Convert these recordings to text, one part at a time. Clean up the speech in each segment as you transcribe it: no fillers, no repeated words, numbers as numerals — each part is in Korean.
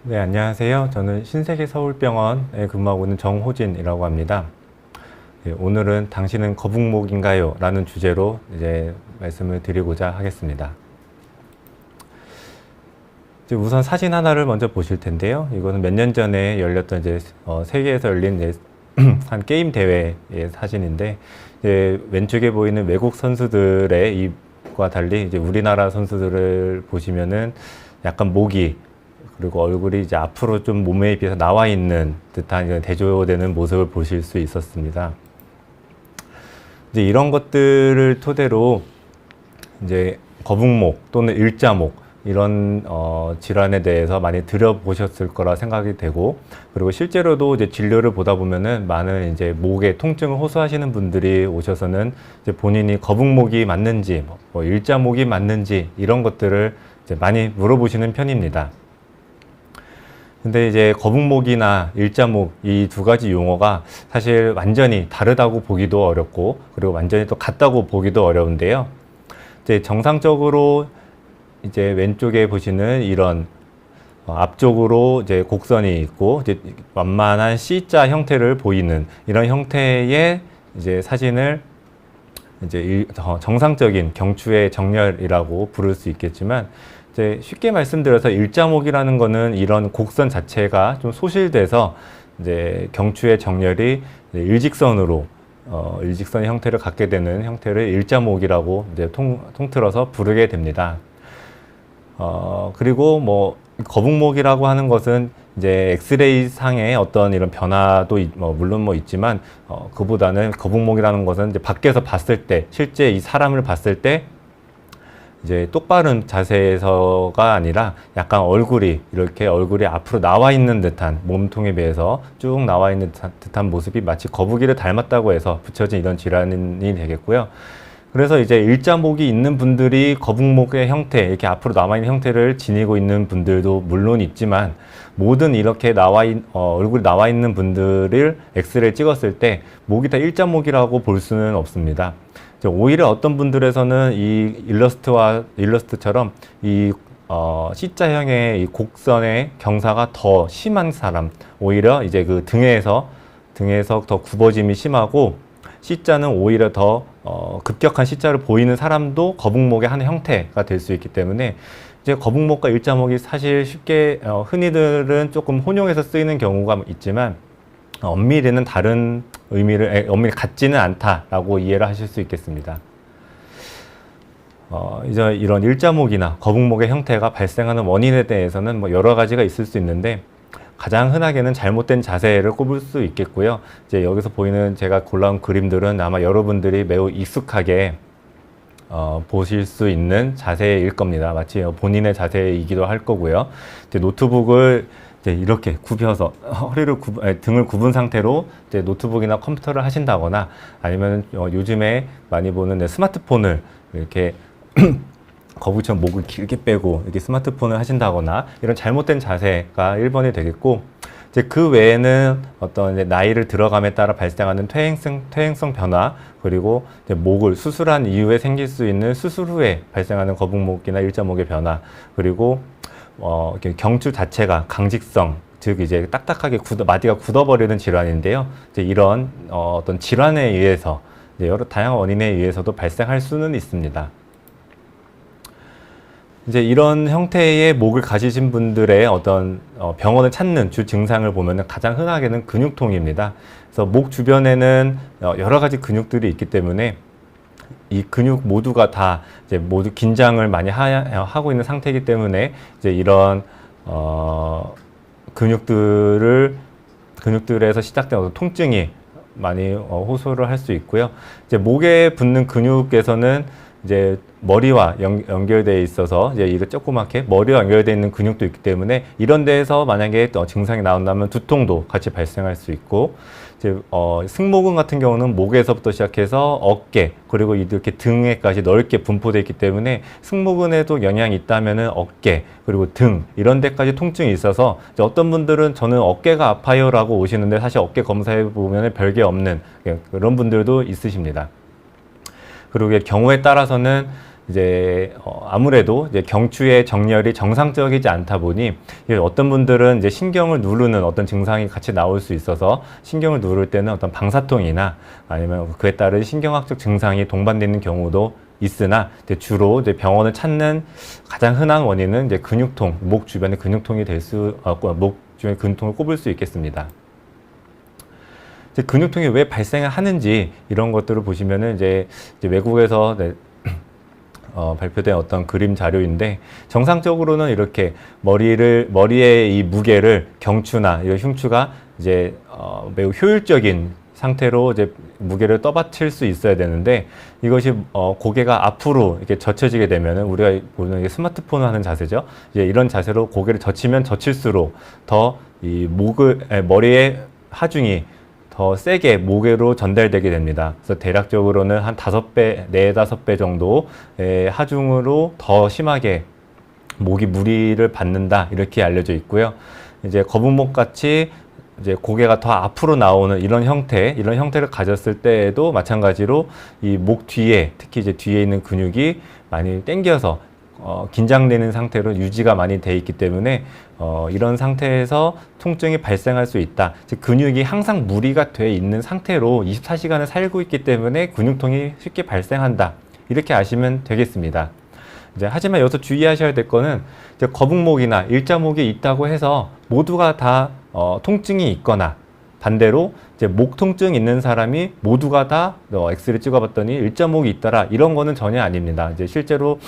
네, 안녕하세요. 저는 신세계서울병원에 근무하고 있는 정호진이라고 합니다. 네, 오늘은 당신은 거북목인가요? 라는 주제로 이제 말씀을 드리고자 하겠습니다. 우선 사진 하나를 먼저 보실 텐데요. 이거는 몇 년 전에 열렸던 세계에서 열린 한 게임 대회의 사진인데, 왼쪽에 보이는 외국 선수들의 입과 달리 우리나라 선수들을 보시면은 약간 목이 그리고 얼굴이 이제 앞으로 좀 몸에 비해서 나와 있는 듯한 대조되는 모습을 보실 수 있었습니다. 이제 이런 것들을 토대로 이제 거북목 또는 일자목 이런 질환에 대해서 많이 들어보셨을 거라 생각이 되고, 그리고 실제로도 이제 진료를 보다 보면은 많은 이제 목의 통증을 호소하시는 분들이 오셔서는 이제 본인이 거북목이 맞는지 뭐 일자목이 맞는지 이런 것들을 이제 많이 물어보시는 편입니다. 근데 이제 거북목이나 일자목 이 두 가지 용어가 사실 완전히 다르다고 보기도 어렵고, 그리고 완전히 또 같다고 보기도 어려운데요. 이제 정상적으로 이제 왼쪽에 보시는 이런 앞쪽으로 이제 곡선이 있고 이제 완만한 C자 형태를 보이는 이런 형태의 이제 사진을 이제 정상적인 경추의 정렬이라고 부를 수 있겠지만, 이제 쉽게 말씀드려서 일자목이라는 거는 이런 곡선 자체가 좀 소실돼서 이제 경추의 정렬이 일직선으로 일직선 형태를 갖게 되는 형태를 일자목이라고 이제 통틀어서 부르게 됩니다. 그리고 뭐 거북목이라고 하는 것은 이제 엑스레이 상의 어떤 이런 변화도 물론 있지만 그보다는 거북목이라는 것은 이제 밖에서 봤을 때, 실제 이 사람을 봤을 때 이제 똑바른 자세에서가 아니라 약간 얼굴이 앞으로 나와 있는 듯한, 몸통에 비해서 쭉 나와 있는 듯한 모습이 마치 거북이를 닮았다고 해서 붙여진 이런 질환이 되겠고요. 그래서 이제 일자목이 있는 분들이 거북목의 형태, 이렇게 앞으로 남아있는 형태를 지니고 있는 분들도 물론 있지만, 모든 이렇게 얼굴이 나와 있는 분들을 엑스레이를 찍었을 때 목이 다 일자목이라고 볼 수는 없습니다. 오히려 어떤 분들에서는 이 일러스트처럼 이 C자형의 이 곡선의 경사가 더 심한 사람, 오히려 이제 그 등에서 더 굽어짐이 심하고 C자는 오히려 더 급격한 C자를 보이는 사람도 거북목의 한 형태가 될 수 있기 때문에, 이제 거북목과 일자목이 사실 쉽게 흔히들은 조금 혼용해서 쓰이는 경우가 있지만 엄밀히는 다른 엄밀히 같지는 않다라고 이해를 하실 수 있겠습니다. 이제 이런 일자목이나 거북목의 형태가 발생하는 원인에 대해서는 여러 가지가 있을 수 있는데, 가장 흔하게는 잘못된 자세를 꼽을 수 있겠고요. 이제 여기서 보이는 제가 골라온 그림들은 아마 여러분들이 매우 익숙하게 보실 수 있는 자세일 겁니다. 마치 본인의 자세이기도 할 거고요. 이제 노트북을 이제 이렇게 굽혀서 등을 굽은 상태로 이제 노트북이나 컴퓨터를 하신다거나, 아니면 요즘에 많이 보는 스마트폰을 이렇게 거북이처럼 목을 길게 빼고 이렇게 스마트폰을 하신다거나, 이런 잘못된 자세가 1번이 되겠고, 이제 그 외에는 어떤 이제 나이를 들어감에 따라 발생하는 퇴행성 변화, 그리고 이제 목을 수술한 이후에 생길 수 있는 수술 후에 발생하는 거북목이나 일자목의 변화, 그리고 경추 자체가 강직성, 즉 이제 딱딱하게 마디가 굳어버리는 질환인데요. 이제 이런 어떤 질환에 의해서 이제 여러 다양한 원인에 의해서도 발생할 수는 있습니다. 이제 이런 형태의 목을 가지신 분들의 어떤 병원을 찾는 주 증상을 보면은 가장 흔하게는 근육통입니다. 그래서 목 주변에는 여러 가지 근육들이 있기 때문에 이 근육 모두가 다 이제 모두 긴장을 많이 하고 있는 상태이기 때문에 이제 이런 근육들에서 시작된 어떤 통증이 많이 호소를 할 수 있고요. 이제 목에 붙는 근육에서는 이제 머리와 연결되어 있어서 이제 이거 조그맣게 머리와 연결되어 있는 근육도 있기 때문에, 이런 데에서 만약에 증상이 나온다면 두통도 같이 발생할 수 있고, 이제 승모근 같은 경우는 목에서부터 시작해서 어깨, 그리고 이렇게 등에까지 넓게 분포되어 있기 때문에 승모근에도 영향이 있다면은 어깨, 그리고 등 이런 데까지 통증이 있어서, 이제 어떤 분들은 저는 어깨가 아파요라고 오시는데 사실 어깨 검사해 보면 별게 없는 그런 분들도 있으십니다. 그리고 경우에 따라서는 이제 아무래도 이제 경추의 정렬이 정상적이지 않다 보니 어떤 분들은 이제 신경을 누르는 어떤 증상이 같이 나올 수 있어서 신경을 누를 때는 어떤 방사통이나 아니면 그에 따른 신경학적 증상이 동반되는 경우도 있으나 주로 이제 병원을 찾는 가장 흔한 원인은 이제 근육통, 목 주변의 근육통이 목 주변의 근육통을 꼽을 수 있겠습니다. 이제 근육통이 왜 발생하는지 이런 것들을 보시면은 이제 외국에서 발표된 어떤 그림 자료인데, 정상적으로는 이렇게 머리의 이 무게를 경추나 이런 흉추가 이제 매우 효율적인 상태로 이제 무게를 떠받칠 수 있어야 되는데, 이것이 고개가 앞으로 이렇게 젖혀지게 되면은, 우리가 보는 스마트폰 하는 자세죠. 이제 이런 자세로 고개를 젖히면 젖힐수록 더 이 머리의 하중이 더 세게 목으로 전달되게 됩니다. 그래서 대략적으로는 한 5배, 4~5배 정도의 하중으로 더 심하게 목이 무리를 받는다, 이렇게 알려져 있고요. 이제 거북목 같이 이제 고개가 더 앞으로 나오는 이런 형태를 가졌을 때에도 마찬가지로 이 목 뒤에, 특히 이제 뒤에 있는 근육이 많이 당겨서 긴장되는 상태로 유지가 많이 돼 있기 때문에 이런 상태에서 통증이 발생할 수 있다. 즉 근육이 항상 무리가 돼 있는 상태로 24시간을 살고 있기 때문에 근육통이 쉽게 발생한다, 이렇게 아시면 되겠습니다. 하지만 여기서 주의하셔야 될 거는, 이제 거북목이나 일자목이 있다고 해서 모두가 다 통증이 있거나, 반대로 이제 목 통증 있는 사람이 모두가 다 엑스레이 찍어봤더니 일자목이 있더라, 이런 거는 전혀 아닙니다. 이제 실제로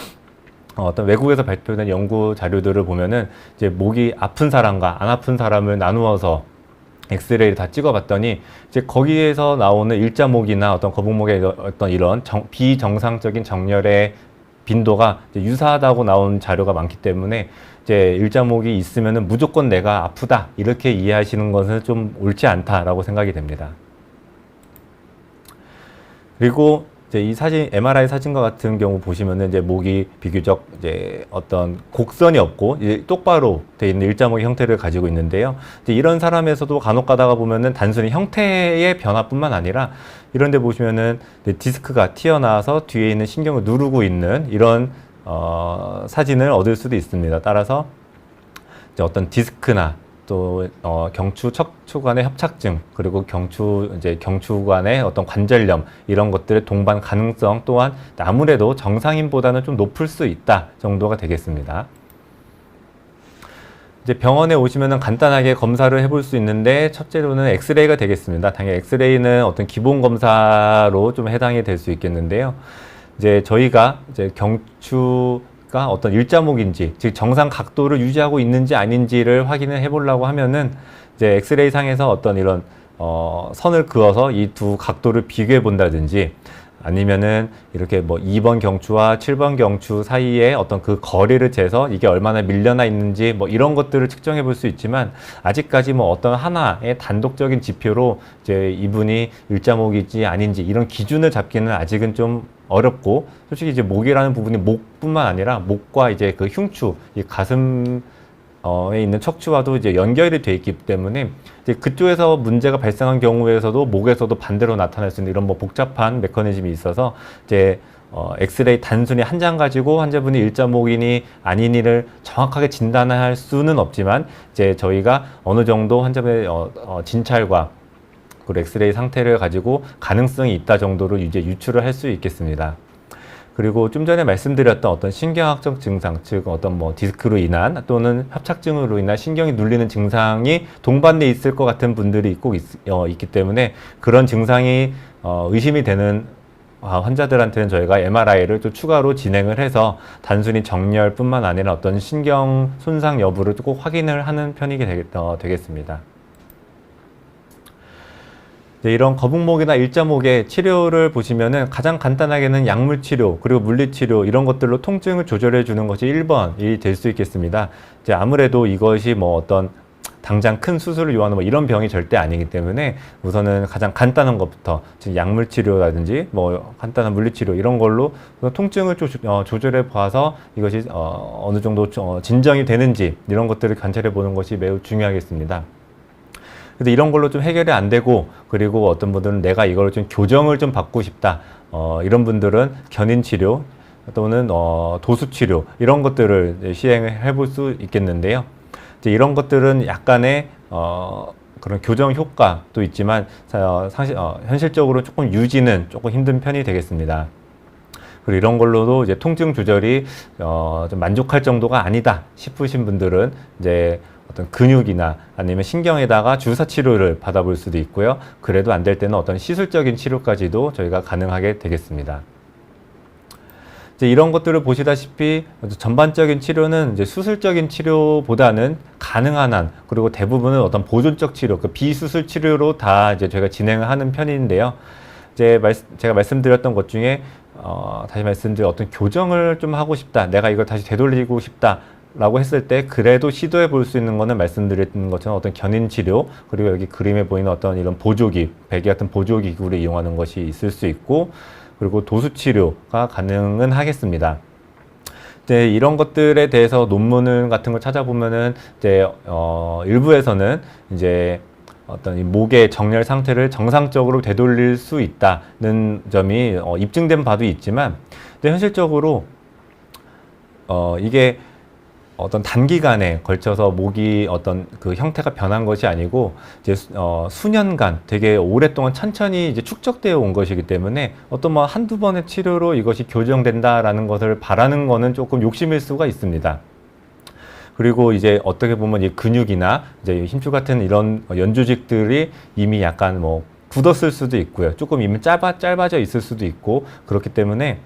어떤 외국에서 발표된 연구 자료들을 보면은 이제 목이 아픈 사람과 안 아픈 사람을 나누어서 엑스레이를 다 찍어봤더니, 이제 거기에서 나오는 일자목이나 어떤 거북목의 어떤 이런 비정상적인 정렬의 빈도가 유사하다고 나온 자료가 많기 때문에, 이제 일자목이 있으면은 무조건 내가 아프다, 이렇게 이해하시는 것은 좀 옳지 않다라고 생각이 됩니다. 그리고 이제 이 사진, MRI 사진과 같은 경우 보시면은 이제 목이 비교적 이제 어떤 곡선이 없고 이제 똑바로 돼 있는 일자목의 형태를 가지고 있는데요. 이제 이런 사람에서도 간혹 가다가 보면은 단순히 형태의 변화뿐만 아니라, 이런 데 보시면은 디스크가 튀어나와서 뒤에 있는 신경을 누르고 있는 이런 사진을 얻을 수도 있습니다. 따라서 이제 어떤 디스크나 또 경추 척추 간의 협착증, 그리고 경추 간의 어떤 관절염, 이런 것들의 동반 가능성 또한 아무래도 정상인보다는 좀 높을 수 있다 정도가 되겠습니다. 이제 병원에 오시면은 간단하게 검사를 해볼 수 있는데, 첫째로는 엑스레이가 되겠습니다. 당연히 엑스레이는 어떤 기본 검사로 좀 해당이 될 수 있겠는데요. 이제 저희가 이제 경추가 어떤 일자목인지, 즉 정상 각도를 유지하고 있는지 아닌지를 확인을 해보려고 하면은, 이제 엑스레이 상에서 어떤 이런 선을 그어서 이 두 각도를 비교해 본다든지, 아니면은 이렇게 뭐 2번 경추와 7번 경추 사이에 어떤 그 거리를 재서 이게 얼마나 밀려나 있는지 뭐 이런 것들을 측정해 볼 수 있지만, 아직까지 뭐 어떤 하나의 단독적인 지표로 이제 이분이 일자목이지 아닌지 이런 기준을 잡기는 아직은 좀 어렵고, 솔직히 이제 목이라는 부분이 목뿐만 아니라 목과 이제 그 흉추, 이 가슴 에 있는 척추와도 이제 연결이 돼 있기 때문에, 이제 그쪽에서 문제가 발생한 경우에서도 목에서도 반대로 나타날 수 있는 이런 뭐 복잡한 메커니즘이 있어서, 이제 엑스레이 단순히 한 장 가지고 환자분이 일자목이니 아니니를 정확하게 진단할 수는 없지만, 이제 저희가 어느 정도 환자분의 진찰과 그리고 엑스레이 상태를 가지고 가능성이 있다 정도로 이제 유추를 할 수 있겠습니다. 그리고 좀 전에 말씀드렸던 어떤 신경학적 증상, 즉 어떤 뭐 디스크로 인한 또는 협착증으로 인한 신경이 눌리는 증상이 동반돼 있을 것 같은 분들이 꼭 있기 때문에, 그런 증상이 의심이 되는 환자들한테는 저희가 MRI를 또 추가로 진행을 해서 단순히 정렬뿐만 아니라 어떤 신경 손상 여부를 꼭 확인을 하는 편이 되겠습니다. 이런 거북목이나 일자목의 치료를 보시면은 가장 간단하게는 약물 치료, 그리고 물리 치료, 이런 것들로 통증을 조절해 주는 것이 1번이 될 수 있겠습니다. 이제 아무래도 이것이 뭐 어떤 당장 큰 수술을 요하는 뭐 이런 병이 절대 아니기 때문에, 우선은 가장 간단한 것부터, 즉 약물 치료라든지 뭐 간단한 물리 치료, 이런 걸로 통증을 조절해 봐서 이것이 어느 정도 진정이 되는지, 이런 것들을 관찰해 보는 것이 매우 중요하겠습니다. 근데 이런 걸로 좀 해결이 안 되고, 그리고 어떤 분들은 내가 이걸 좀 교정을 좀 받고 싶다, 이런 분들은 견인 치료, 또는 도수 치료 이런 것들을 시행을 해볼 수 있겠는데요. 이제 이런 것들은 약간의 그런 교정 효과도 있지만 현실적으로 조금 유지는 조금 힘든 편이 되겠습니다. 그리고 이런 걸로도 이제 통증 조절이 좀 만족할 정도가 아니다 싶으신 분들은 이제 어떤 근육이나 아니면 신경에다가 주사 치료를 받아볼 수도 있고요. 그래도 안 될 때는 어떤 시술적인 치료까지도 저희가 가능하게 되겠습니다. 이제 이런 것들을 보시다시피 전반적인 치료는 이제 수술적인 치료보다는 가능한 한, 그리고 대부분은 어떤 보존적 치료, 그 비수술 치료로 다 이제 저희가 진행을 하는 편인데요. 이제 제가 말씀드렸던 것 중에 다시 말씀드린 어떤 교정을 좀 하고 싶다, 내가 이걸 다시 되돌리고 싶다 라고 했을 때 그래도 시도해 볼 수 있는 거는 말씀드린 것처럼 어떤 견인 치료, 그리고 여기 그림에 보이는 어떤 이런 보조기, 베개 같은 보조기구를 이용하는 것이 있을 수 있고, 그리고 도수 치료가 가능은 하겠습니다. 이제 이런 것들에 대해서 논문 같은 걸 찾아보면은 이제 일부에서는 이제 어떤 이 목의 정렬 상태를 정상적으로 되돌릴 수 있다는 점이 입증된 바도 있지만, 근데 현실적으로 이게 어떤 단기간에 걸쳐서 목이 어떤 그 형태가 변한 것이 아니고 이제 수년간 되게 오랫동안 천천히 이제 축적되어 온 것이기 때문에 어떤 뭐 한두 번의 치료로 이것이 교정된다라는 것을 바라는 거는 조금 욕심일 수가 있습니다. 그리고 이제 어떻게 보면 이 근육이나 이제 힘줄 같은 이런 연조직들이 이미 약간 뭐 굳었을 수도 있고요. 조금 이미 짧아져 있을 수도 있고, 그렇기 때문에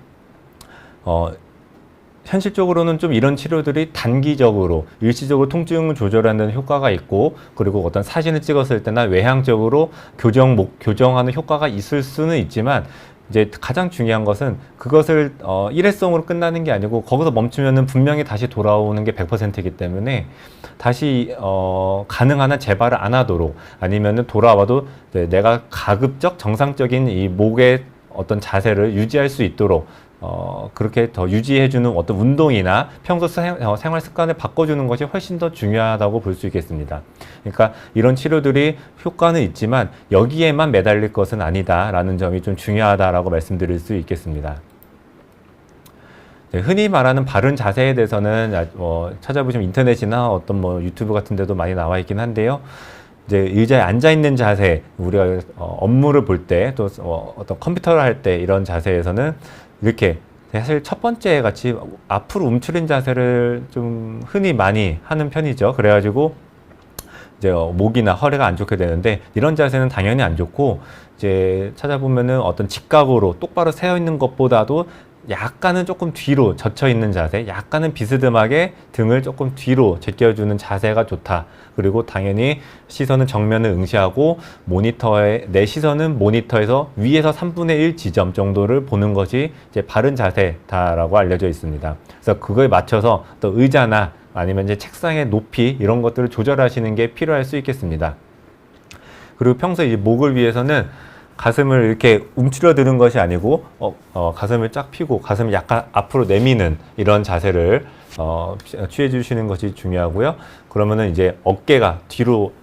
현실적으로는 좀 이런 치료들이 단기적으로 일시적으로 통증을 조절하는 효과가 있고, 그리고 어떤 사진을 찍었을 때나 외향적으로 교정하는 효과가 있을 수는 있지만, 이제 가장 중요한 것은 그것을 일회성으로 끝나는 게 아니고 거기서 멈추면은 분명히 다시 돌아오는 게 100%이기 때문에 다시 가능한 한 재발을 안 하도록, 아니면은 돌아와도 내가 가급적 정상적인 이 목의 어떤 자세를 유지할 수 있도록 그렇게 더 유지해주는 어떤 운동이나 평소 생활 습관을 바꿔주는 것이 훨씬 더 중요하다고 볼 수 있겠습니다. 그러니까 이런 치료들이 효과는 있지만 여기에만 매달릴 것은 아니다라는 점이 좀 중요하다라고 말씀드릴 수 있겠습니다. 흔히 말하는 바른 자세에 대해서는 찾아보시면 인터넷이나 어떤 뭐 유튜브 같은 데도 많이 나와 있긴 한데요. 이제 의자에 앉아 있는 자세, 우리가 업무를 볼 때, 또 어떤 컴퓨터를 할 때 이런 자세에서는 이렇게 사실 첫 번째 같이 앞으로 움츠린 자세를 좀 흔히 많이 하는 편이죠. 그래가지고 이제 목이나 허리가 안 좋게 되는데, 이런 자세는 당연히 안 좋고, 이제 찾아보면은 어떤 직각으로 똑바로 세어 있는 것보다도 약간은 조금 뒤로 젖혀 있는 자세, 약간은 비스듬하게 등을 조금 뒤로 제껴주는 자세가 좋다. 그리고 당연히 시선은 정면을 응시하고 내 시선은 모니터에서 위에서 3분의 1 지점 정도를 보는 것이 이제 바른 자세다라고 알려져 있습니다. 그래서 그거에 맞춰서 또 의자나 아니면 이제 책상의 높이 이런 것들을 조절하시는 게 필요할 수 있겠습니다. 그리고 평소에 이 목을 위해서는 가슴을 이렇게 움츠러드는 것이 아니고 가슴을 쫙 펴고 가슴을 약간 앞으로 내미는 이런 자세를 취해 주시는 것이 중요하고요. 그러면은 이제 어깨가 뒤로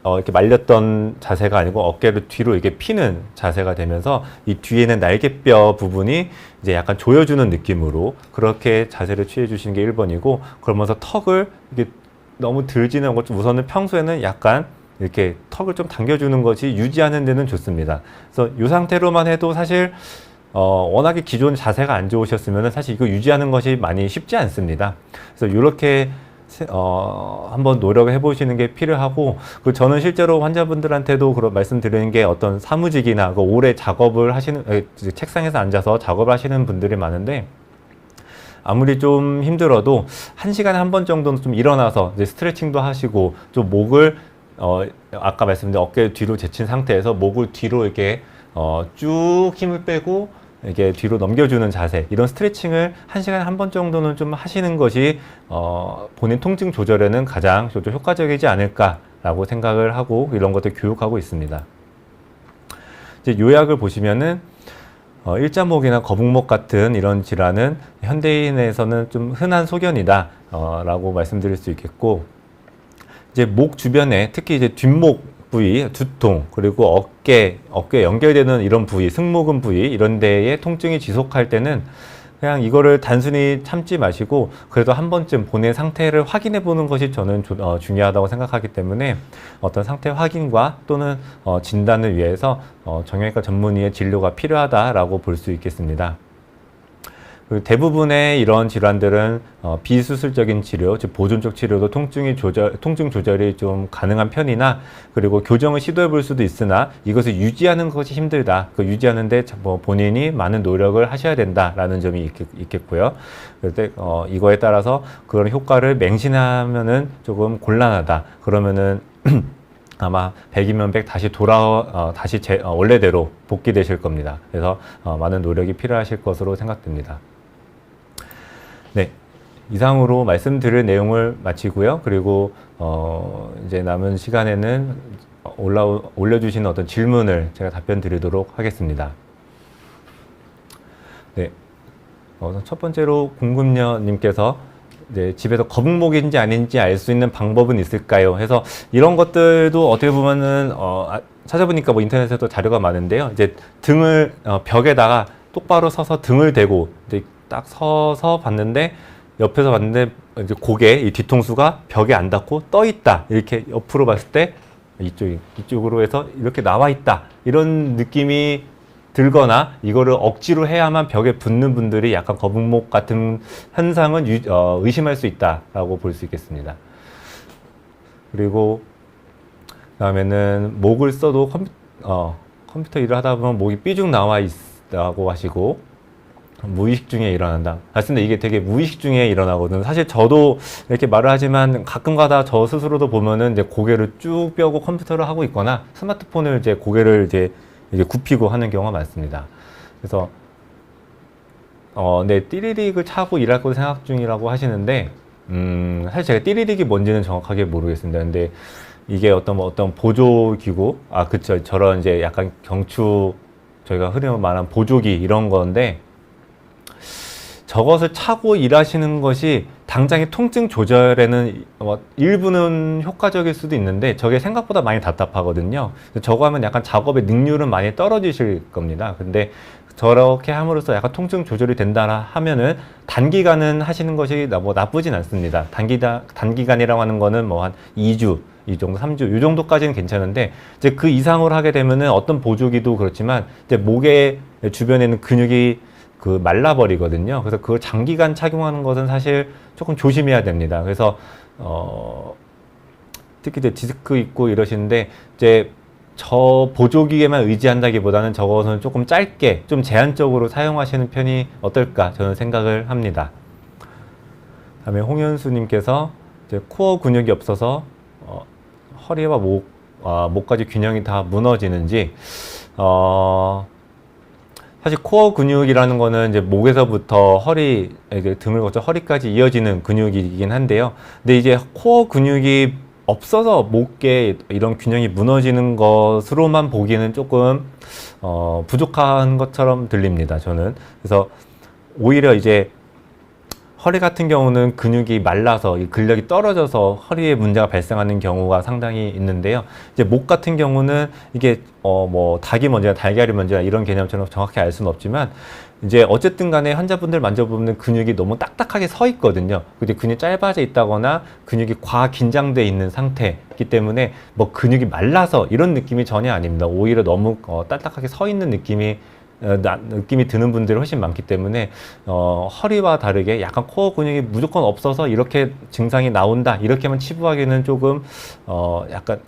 이렇게 말렸던 자세가 아니고 어깨를 뒤로 이렇게 피는 자세가 되면서 이 뒤에는 날개뼈 부분이 이제 약간 조여주는 느낌으로 그렇게 자세를 취해 주시는 게 1번이고, 그러면서 턱을 이게 너무 들지는 않고 우선은 평소에는 약간 이렇게 턱을 좀 당겨주는 것이 유지하는 데는 좋습니다. 그래서 이 상태로만 해도 사실 워낙에 기존 자세가 안 좋으셨으면 사실 이거 유지하는 것이 많이 쉽지 않습니다. 그래서 이렇게 한번 노력을 해보시는 게 필요하고, 그 저는 실제로 환자분들한테도 그런 말씀드리는 게 어떤 사무직이나 오래 작업을 하시는 책상에서 앉아서 작업을 하시는 분들이 많은데, 아무리 좀 힘들어도 1시간에 한 번 정도는 좀 일어나서 이제 스트레칭도 하시고 좀 목을 아까 말씀드린 어깨를 뒤로 제친 상태에서 목을 뒤로 이렇게 쭉 힘을 빼고 이렇게 뒤로 넘겨주는 자세, 이런 스트레칭을 1시간에 한 번 정도는 좀 하시는 것이 본인 통증 조절에는 가장 좀 효과적이지 않을까라고 생각을 하고 이런 것들 교육하고 있습니다. 이제 요약을 보시면은 일자목이나 거북목 같은 이런 질환은 현대인에서는 좀 흔한 소견이다 라고 말씀드릴 수 있겠고, 이제 목 주변에 특히 이제 뒷목 부위, 두통, 그리고 어깨 연결되는 이런 부위, 승모근 부위 이런 데에 통증이 지속할 때는 그냥 이거를 단순히 참지 마시고 그래도 한 번쯤 본인의 상태를 확인해 보는 것이 저는 중요하다고 생각하기 때문에 어떤 상태 확인과 또는 진단을 위해서 정형외과 전문의의 진료가 필요하다라고 볼 수 있겠습니다. 대부분의 이런 질환들은 비수술적인 치료, 즉 보존적 치료도 통증 조절이 좀 가능한 편이나 그리고 교정을 시도해 볼 수도 있으나 이것을 유지하는 것이 힘들다. 그 유지하는데 뭐 본인이 많은 노력을 하셔야 된다라는 점이 있겠고요. 그때 이거에 따라서 그런 효과를 맹신하면은 조금 곤란하다. 그러면은 아마 100이면 100 다시 다시 원래대로 복귀되실 겁니다. 그래서 많은 노력이 필요하실 것으로 생각됩니다. 네, 이상으로 말씀드릴 내용을 마치고요. 그리고 이제 남은 시간에는 올려주신 어떤 질문을 제가 답변 드리도록 하겠습니다. 네, 첫 번째로 공급녀님께서 집에서 거북목인지 아닌지 알 수 있는 방법은 있을까요? 해서 이런 것들도 어떻게 보면은 찾아보니까 뭐 인터넷에도 자료가 많은데요. 이제 등을 벽에다가 똑바로 서서 등을 대고 이제 딱 서서 봤는데 옆에서 봤는데 이제 고개 이 뒤통수가 벽에 안 닿고 떠 있다. 이렇게 옆으로 봤을 때 이쪽으로 해서 이렇게 나와 있다. 이런 느낌이 들거나 이거를 억지로 해야만 벽에 붙는 분들이 약간 거북목 같은 현상은 의심할 수 있다라고 볼 수 있겠습니다. 그리고 그다음에는 목을 써도 컴퓨터 일을 하다 보면 목이 삐죽 나와 있다고 하시고 무의식 중에 일어난다. 맞습니다. 이게 되게 무의식 중에 일어나거든요. 사실 저도 이렇게 말을 하지만 가끔가다 저 스스로도 보면은 이제 고개를 쭉 펴고 컴퓨터를 하고 있거나 스마트폰을 이제 고개를 이제 굽히고 하는 경우가 많습니다. 그래서 네, 띠리릭을 차고 일할 것을 생각 중이라고 하시는데 사실 제가 띠리릭이 뭔지는 정확하게 모르겠습니다. 근데 이게 어떤 보조기구, 그쵸, 저런 이제 약간 저희가 흔히 말하는 보조기 이런 건데 저것을 차고 일하시는 것이 당장의 통증 조절에는 일부는 효과적일 수도 있는데 저게 생각보다 많이 답답하거든요. 저거 하면 약간 작업의 능률은 많이 떨어지실 겁니다. 근데 저렇게 함으로써 약간 통증 조절이 된다 하면은 단기간은 하시는 것이 뭐 나쁘진 않습니다. 단기간이라고 하는 거는 뭐 한 2주, 이 정도, 3주, 이 정도까지는 괜찮은데 이제 그 이상으로 하게 되면은 어떤 보조기도 그렇지만 이제 목의 주변에는 근육이 말라버리거든요. 그래서 그걸 장기간 착용하는 것은 사실 조금 조심해야 됩니다. 그래서 특히 이제 디스크 있고 이러시는데 이제 저 보조기에만 의지한다기보다는 저것은 조금 짧게 좀 제한적으로 사용하시는 편이 어떨까 저는 생각을 합니다. 다음에 홍현수님께서 이제 코어 근육이 없어서 허리와 목까지 균형이 다 무너지는지 사실 코어 근육이라는 거는 이제 목에서부터 등을 거쳐 허리까지 이어지는 근육이긴 한데요. 근데 이제 코어 근육이 없어서 목에 이런 균형이 무너지는 것으로만 보기에는 조금 부족한 것처럼 들립니다. 저는. 그래서 오히려 이제 허리 같은 경우는 근육이 말라서 이 근력이 떨어져서 허리에 문제가 발생하는 경우가 상당히 있는데요. 이제 목 같은 경우는 이게 뭐 닭이 먼저나 달걀이 먼저나 이런 개념처럼 정확히 알 수는 없지만 이제 어쨌든 간에 환자분들 만져보면 근육이 너무 딱딱하게 서 있거든요. 근데 근육이 짧아져 있다거나 근육이 과 긴장돼 있는 상태이기 때문에 뭐 근육이 말라서 이런 느낌이 전혀 아닙니다. 오히려 너무 딱딱하게 서 있는 느낌이 드는 분들이 훨씬 많기 때문에 허리와 다르게 약간 코어 근육이 무조건 없어서 이렇게 증상이 나온다 이렇게만 치부하기는 조금 약간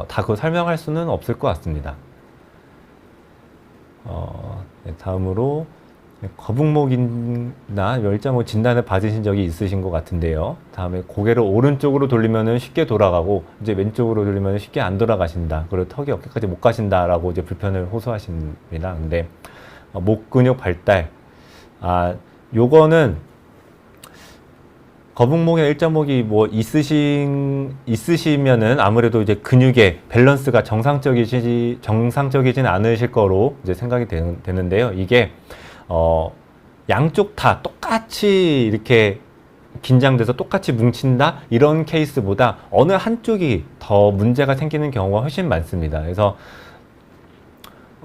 다 그거 설명할 수는 없을 것 같습니다. 네, 다음으로 거북목이나 열자목 진단을 받으신 적이 있으신 것 같은데요. 다음에 고개를 오른쪽으로 돌리면은 쉽게 돌아가고 이제 왼쪽으로 돌리면 쉽게 안 돌아가신다. 그리고 턱이 어깨까지 못 가신다라고 이제 불편을 호소하십니다. 근데 목 근육 발달, 요거는 거북목이나 일자목이 뭐 있으시면은 아무래도 이제 근육의 밸런스가 정상적이진 않으실 거로 이제 생각이 되는데요. 이게 양쪽 다 똑같이 이렇게 긴장돼서 똑같이 뭉친다 이런 케이스보다 어느 한쪽이 더 문제가 생기는 경우가 훨씬 많습니다. 그래서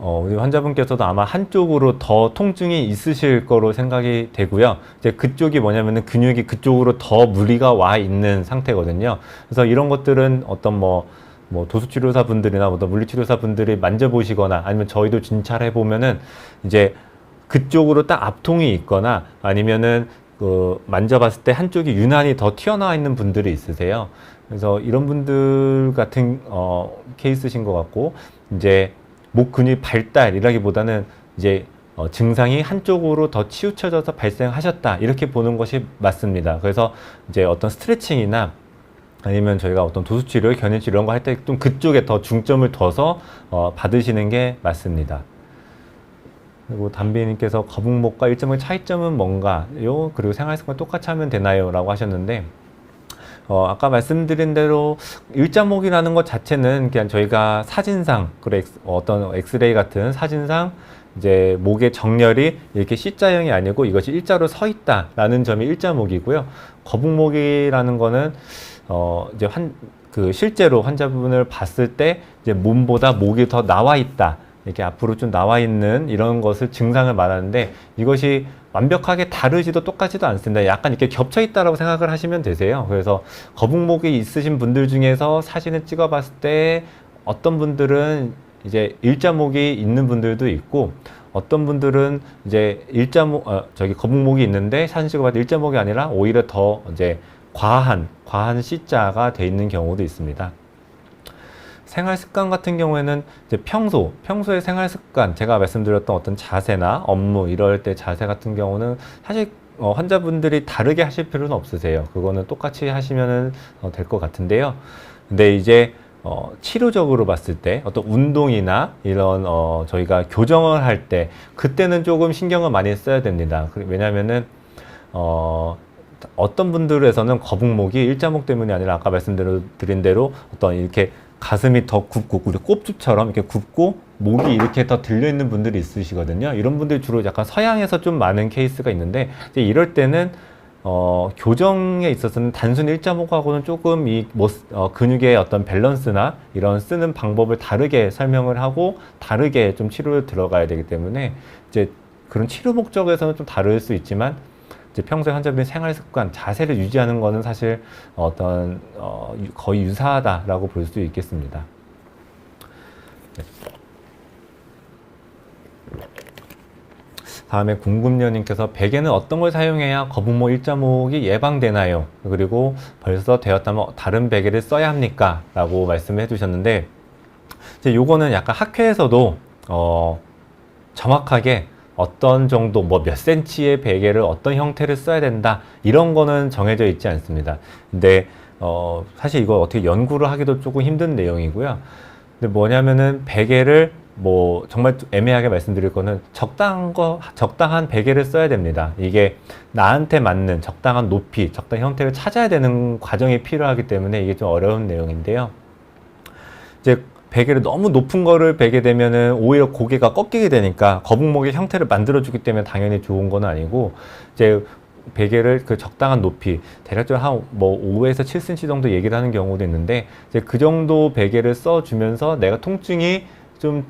우리 환자분께서도 아마 한쪽으로 더 통증이 있으실 거로 생각이 되고요. 이제 그쪽이 뭐냐면은 근육이 그쪽으로 더 무리가 와 있는 상태거든요. 그래서 이런 것들은 어떤 뭐 도수치료사 분들이나 물리치료사 분들이 만져보시거나 아니면 저희도 진찰해 보면은 이제 그쪽으로 딱 압통이 있거나 아니면은 그 만져봤을 때 한쪽이 유난히 더 튀어나와 있는 분들이 있으세요. 그래서 이런 분들 같은 케이스신 것 같고, 이제 목 근육 발달이라기보다는 이제 증상이 한쪽으로 더 치우쳐져서 발생하셨다, 이렇게 보는 것이 맞습니다. 그래서 이제 어떤 스트레칭이나 아니면 저희가 어떤 도수치료, 견인치료 이런 거 할 때 좀 그쪽에 더 중점을 둬서 받으시는 게 맞습니다. 그리고 담비님께서 거북목과 일자목의 차이점은 뭔가요? 그리고 생활습관 똑같이 하면 되나요? 라고 하셨는데, 아까 말씀드린 대로 일자목이라는 것 자체는 그냥 저희가 사진상, 어떤 엑스레이 같은 사진상 이제 목의 정렬이 이렇게 C자형이 아니고 이것이 일자로 서 있다라는 점이 일자목이고요. 거북목이라는 거는 이제 실제로 환자분을 봤을 때 이제 몸보다 목이 더 나와 있다, 이렇게 앞으로 좀 나와 있는 이런 것을 증상을 말하는데, 이것이 완벽하게 다르지도 똑같지도 않습니다. 약간 이렇게 겹쳐 있다라고 생각을 하시면 되세요. 그래서 거북목이 있으신 분들 중에서 사진을 찍어 봤을 때 어떤 분들은 이제 일자목이 있는 분들도 있고, 어떤 분들은 이제 거북목이 있는데 사진 찍어 봤을 때 일자목이 아니라 오히려 더 이제 과한 C자가 돼 있는 경우도 있습니다. 생활 습관 같은 경우에는 이제 평소의 생활 습관, 제가 말씀드렸던 어떤 자세나 업무 이럴 때 자세 같은 경우는 사실 환자분들이 다르게 하실 필요는 없으세요. 그거는 똑같이 하시면 될 것 같은데요. 근데 이제 치료적으로 봤을 때 어떤 운동이나 이런 저희가 교정을 할 때 그때는 조금 신경을 많이 써야 됩니다. 왜냐면은 어떤 분들에서는 거북목이 일자목 때문이 아니라 아까 말씀드린 대로 어떤 이렇게 가슴이 더 굽고 우리 꼽주처럼 이렇게 굽고 목이 이렇게 더 들려 있는 분들이 있으시거든요. 이런 분들이 주로 약간 서양에서 좀 많은 케이스가 있는데, 이제 이럴 때는 교정에 있어서는 단순히 일자목하고는 조금 근육의 어떤 밸런스나 이런 쓰는 방법을 다르게 설명을 하고 다르게 좀 치료를 들어가야 되기 때문에 이제 그런 치료 목적에서는 좀 다를 수 있지만, 이제 평소에 환자분의 생활 습관, 자세를 유지하는 것은 사실 거의 유사하다라고 볼 수 있겠습니다. 네. 다음에 궁금녀님께서 베개는 어떤 걸 사용해야 거북목, 일자목이 예방되나요? 그리고 벌써 되었다면 다른 베개를 써야 합니까? 라고 말씀해 주셨는데, 이제 요거는 약간 학회에서도 정확하게 어떤 정도, 몇 센치의 베개를 어떤 형태를 써야 된다, 이런 거는 정해져 있지 않습니다. 근데 사실 이거 어떻게 연구를 하기도 조금 힘든 내용이고요. 근데 뭐냐면은 베개를 정말 애매하게 말씀드릴 거는 적당한 베개를 써야 됩니다. 이게 나한테 맞는 적당한 높이, 적당한 형태를 찾아야 되는 과정이 필요하기 때문에 이게 좀 어려운 내용인데요. 이제 베개를 너무 높은 거를 베게 되면은 오히려 고개가 꺾이게 되니까 거북목의 형태를 만들어주기 때문에 당연히 좋은 건 아니고, 이제 베개를 그 적당한 높이, 대략적으로 한 5에서 7cm 정도 얘기를 하는 경우도 있는데, 이제 그 정도 베개를 써주면서 내가 통증이 좀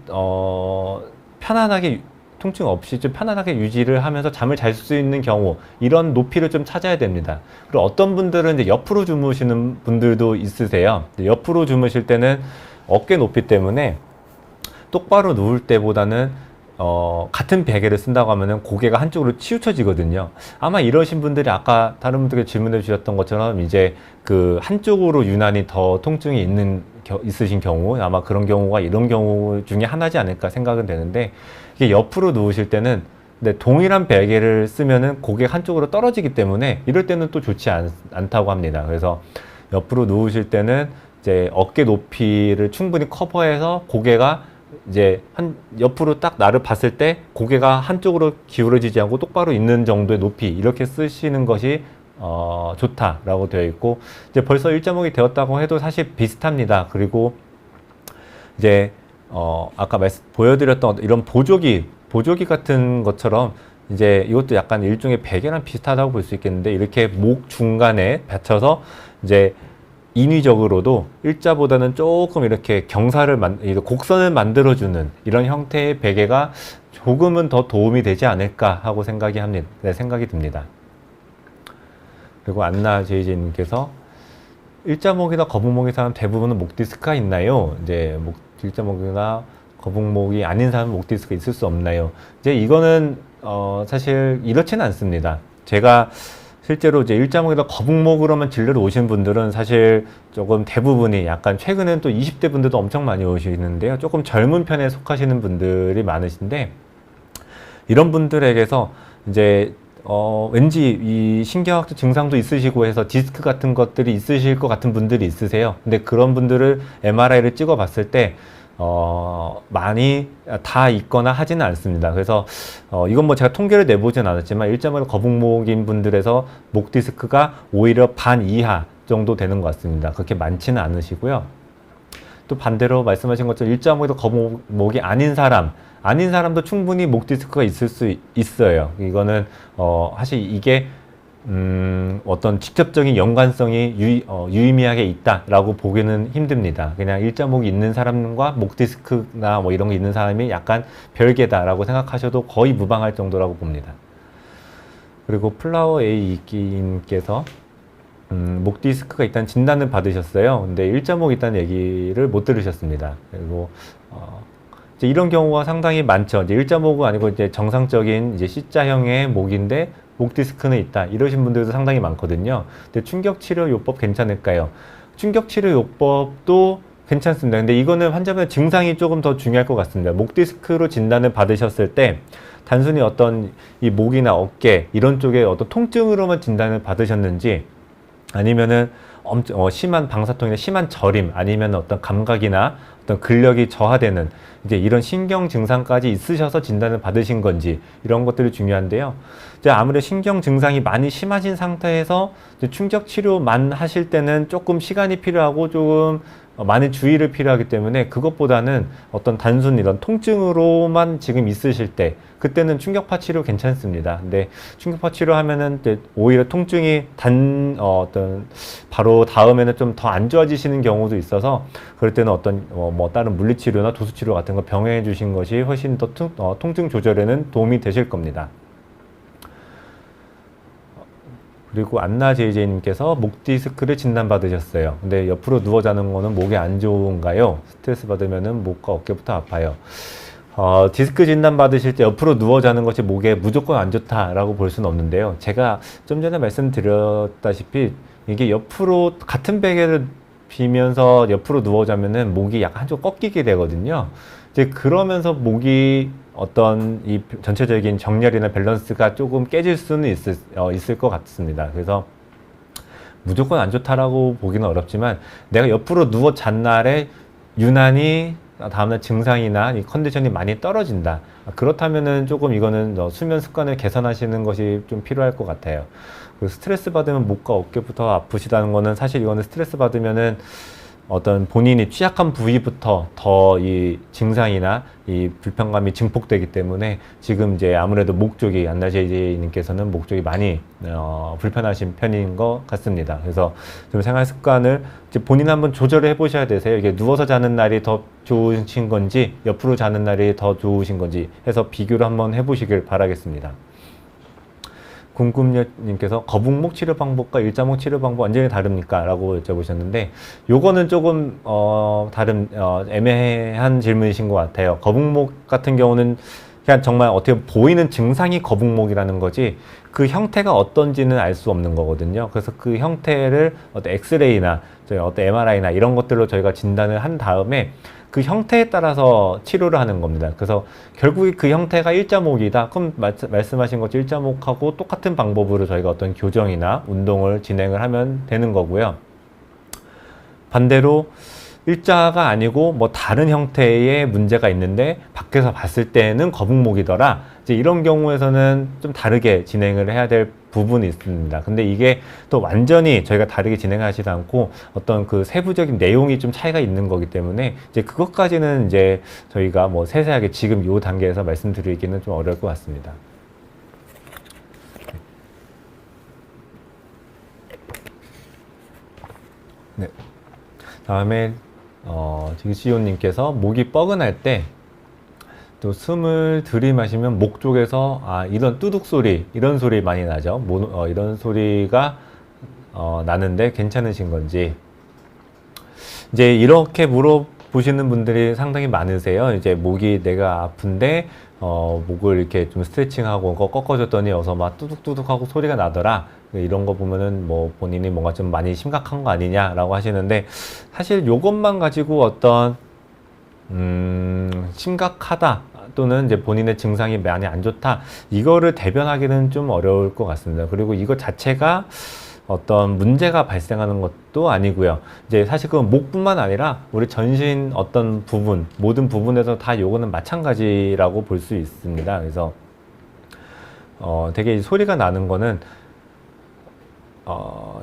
통증 없이 좀 편안하게 유지를 하면서 잠을 잘 수 있는 경우, 이런 높이를 좀 찾아야 됩니다. 그리고 어떤 분들은 이제 옆으로 주무시는 분들도 있으세요. 옆으로 주무실 때는 어깨 높이 때문에 똑바로 누울 때보다는 같은 베개를 쓴다고 하면은 고개가 한쪽으로 치우쳐지거든요. 아마 이러신 분들이 아까 다른 분들께 질문해 주셨던 것처럼 이제 그 한쪽으로 유난히 더 통증이 있으신 경우, 아마 그런 경우가 이런 경우 중에 하나지 않을까 생각은 되는데, 이게 옆으로 누우실 때는 동일한 베개를 쓰면은 고개가 한쪽으로 떨어지기 때문에 이럴 때는 또 좋지 않다고 합니다. 그래서 옆으로 누우실 때는 이제 어깨 높이를 충분히 커버해서 고개가 이제 옆으로 딱 나를 봤을 때 고개가 한쪽으로 기울어지지 않고 똑바로 있는 정도의 높이, 이렇게 쓰시는 것이 좋다라고 되어 있고, 이제 벌써 일자목이 되었다고 해도 사실 비슷합니다. 그리고 이제 아까 보여드렸던 이런 보조기 같은 것처럼 이제 이것도 약간 일종의 베개랑 비슷하다고 볼 수 있겠는데, 이렇게 목 중간에 받쳐서 이제 인위적으로도 일자보다는 조금 이렇게 곡선을 만들어주는 이런 형태의 베개가 조금은 더 도움이 되지 않을까 하고 생각이 듭니다. 그리고 안나 제이제님께서 일자목이나 거북목의 사람 대부분은 목 디스크가 있나요? 이제 일자목이나 거북목이 아닌 사람은 목 디스크가 있을 수 없나요? 이제 이거는 사실 이렇지는 않습니다. 제가 실제로 이제 일자목이나 거북목으로만 진료를 오신 분들은 사실 조금 대부분이 약간 최근엔 또 20대 분들도 엄청 많이 오시는데요. 조금 젊은 편에 속하시는 분들이 많으신데 이런 분들에게서 이제 왠지 이 신경학적 증상도 있으시고 해서 디스크 같은 것들이 있으실 것 같은 분들이 있으세요. 근데 그런 분들을 MRI를 찍어 봤을 때 많이 다 있거나 하지는 않습니다. 그래서 이건 뭐 제가 통계를 내보진 않았지만 일자목이나 거북목인 분들에서 목 디스크가 오히려 반 이하 정도 되는 것 같습니다. 그렇게 많지는 않으시고요. 또 반대로 말씀하신 것처럼 일자목이나 거북목이 아닌 사람도 충분히 목 디스크가 있을 수 있어요. 이거는 사실 이게 어떤 직접적인 연관성이 유의미하게 있다라고 보기는 힘듭니다. 그냥 일자목이 있는 사람과 목 디스크나 뭐 이런 게 있는 사람이 약간 별개다라고 생각하셔도 거의 무방할 정도라고 봅니다. 그리고 플라워 A 이끼님께서 목 디스크가 있다는 진단을 받으셨어요. 근데 일자목이 있다는 얘기를 못 들으셨습니다. 그리고 이제 이런 경우가 상당히 많죠. 이제 일자목은 아니고 이제 정상적인 이제 C자형의 목인데 목 디스크는 있다. 이러신 분들도 상당히 많거든요. 근데 충격치료요법 괜찮을까요? 충격치료요법도 괜찮습니다. 근데 이거는 환자분의 증상이 조금 더 중요할 것 같습니다. 목 디스크로 진단을 받으셨을 때 단순히 어떤 이 목이나 어깨 이런 쪽에 어떤 통증으로만 진단을 받으셨는지 아니면은 심한 방사통이나 심한 저림 아니면 어떤 감각이나 어떤 근력이 저하되는 이제 이런 신경 증상까지 있으셔서 진단을 받으신 건지 이런 것들이 중요한데요. 이제 아무래도 신경 증상이 많이 심하신 상태에서 충격 치료만 하실 때는 조금 시간이 필요하고 조금 많은 주의를 필요하기 때문에 그것보다는 어떤 단순 이런 통증으로만 지금 있으실 때 그때는 충격파 치료 괜찮습니다. 근데 충격파 치료 하면은 오히려 통증이 어떤 바로 다음에는 좀 더 안 좋아지시는 경우도 있어서 그럴 때는 어떤 뭐 다른 물리치료나 도수치료 같은 거 병행해 주신 것이 훨씬 더 통증 조절에는 도움이 되실 겁니다. 그리고 안나 제이제이님께서 목 디스크를 진단받으셨어요. 근데 옆으로 누워 자는 거는 목에 안 좋은가요? 스트레스 받으면은 목과 어깨부터 아파요. 디스크 진단 받으실 때 옆으로 누워 자는 것이 목에 무조건 안 좋다라고 볼 수는 없는데요. 제가 좀 전에 말씀드렸다시피 이게 옆으로 같은 베개를 비면서 옆으로 누워 자면은 목이 약간 한쪽 꺾이게 되거든요. 이제 그러면서 목이 어떤 이 전체적인 정렬이나 밸런스가 조금 깨질 수는 있을 것 같습니다. 그래서 무조건 안 좋다라고 보기는 어렵지만 내가 옆으로 누워 잔 날에 유난히 다음날 증상이나 이 컨디션이 많이 떨어진다. 그렇다면은 조금 이거는 수면 습관을 개선하시는 것이 좀 필요할 것 같아요. 그리고 스트레스 받으면 목과 어깨부터 아프시다는 거는 사실 이거는 스트레스 받으면은 어떤 본인이 취약한 부위부터 더 이 증상이나 이 불편감이 증폭되기 때문에 지금 이제 아무래도 목 쪽이 안나제이님께서는 목 쪽이 많이 불편하신 편인 것 같습니다. 그래서 좀 생활 습관을 이제 본인 한번 조절을 해보셔야 되세요. 이게 누워서 자는 날이 더 좋으신 건지 옆으로 자는 날이 더 좋으신 건지 해서 비교를 한번 해보시길 바라겠습니다. 궁금녀님께서 거북목 치료 방법과 일자목 치료 방법 완전히 다릅니까? 라고 여쭤보셨는데 요거는 조금 애매한 질문이신 것 같아요. 거북목 같은 경우는 그냥 정말 어떻게 보이는 증상이 거북목이라는 거지 그 형태가 어떤지는 알 수 없는 거거든요. 그래서 그 형태를 어떤 엑스레이나 어떤 MRI나 이런 것들로 저희가 진단을 한 다음에 그 형태에 따라서 치료를 하는 겁니다. 그래서 결국에 그 형태가 일자목이다. 그럼 말씀하신 것처럼 일자목하고 똑같은 방법으로 저희가 어떤 교정이나 운동을 진행을 하면 되는 거고요. 반대로 일자가 아니고 뭐 다른 형태의 문제가 있는데 밖에서 봤을 때는 거북목이더라. 이제 이런 경우에서는 좀 다르게 진행을 해야 될 부분이 있습니다. 근데 이게 또 완전히 저희가 다르게 진행하지 않고 어떤 그 세부적인 내용이 좀 차이가 있는 거기 때문에 이제 그것까지는 이제 저희가 뭐 세세하게 지금 요 단계에서 말씀드리기는 좀 어려울 것 같습니다. 네. 다음에 징시온님께서 목이 뻐근할 때 또 숨을 들이마시면 목 쪽에서 이런 뚜둑 소리, 이런 소리 많이 나죠. 이런 소리가 나는데 괜찮으신 건지. 이제 이렇게 물어보시는 분들이 상당히 많으세요. 이제 목이 내가 아픈데 목을 이렇게 좀 스트레칭하고 꺾어줬더니 어서 막 뚜둑뚜둑하고 소리가 나더라. 이런 거 보면은 뭐 본인이 뭔가 좀 많이 심각한 거 아니냐라고 하시는데, 사실 요것만 가지고 어떤 심각하다 또는 이제 본인의 증상이 많이 안 좋다, 이거를 대변하기는 좀 어려울 것 같습니다. 그리고 이거 자체가 어떤 문제가 발생하는 것도 아니고요. 이제 사실 그 목뿐만 아니라 우리 전신 어떤 부분, 모든 부분에서 다 요거는 마찬가지라고 볼 수 있습니다. 그래서 되게 소리가 나는 거는